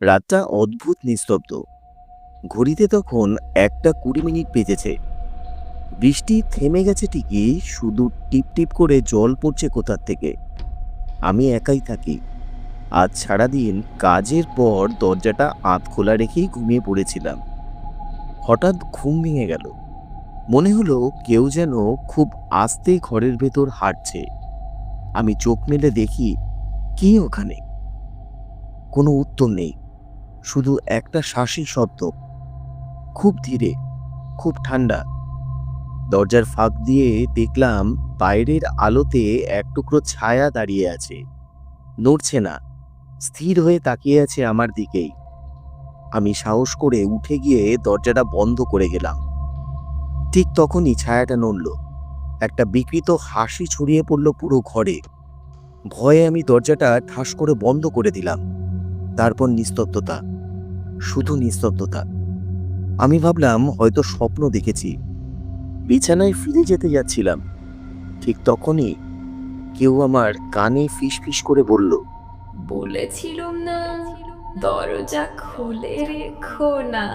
রাতটা অদ্ভুত নিস্তব্ধ। ঘড়িতে তখন 1টা 20 মিনিট বেজেছে। বৃষ্টি থেমে গেছে ঠিকই, শুধু টিপ টিপ করে জল পড়ছে কোথার থেকে। আমি একাই থাকি। আজ সারাদিন কাজের পর দরজাটা আধ খোলা রেখেই ঘুমিয়ে পড়েছিলাম। হঠাৎ ঘুম ভেঙে গেল। মনে হলো কেউ যেন খুব আস্তে ঘরের ভেতর হাঁটছে। আমি চোখ মেলে দেখি, কি ওখানে? কোনো উত্তর নেই, শুধু একটা শ্বাসের শব্দ, খুব ধীরে, খুব ঠান্ডা। দরজার ফাঁক দিয়ে দেখলাম বাইরের আলোতে এক টুকরো ছায়া দাঁড়িয়ে আছে, নড়ছে না, স্থির হয়ে তাকিয়ে আছে আমার দিকেই। আমি সাহস করে উঠে গিয়ে দরজাটা বন্ধ করে গেলাম। ঠিক তখনই ছায়াটা নড়ল। একটা বিকৃত হাসি ছড়িয়ে পড়ল পুরো ঘরে। ভয়ে আমি দরজাটা ঠাস করে বন্ধ করে দিলাম। তারপর নিস্তব্ধতা, শুধু নিস্তব্ধতা। আমি ভাবলাম হয়তো স্বপ্ন দেখেছি। বিছানায় ফিরে যেতে যাচ্ছিলাম, ঠিক তখনই কেউ আমার কানে ফিসফিস করে বলল, বলেছিলুম না, দরজা খুলে রেখো না।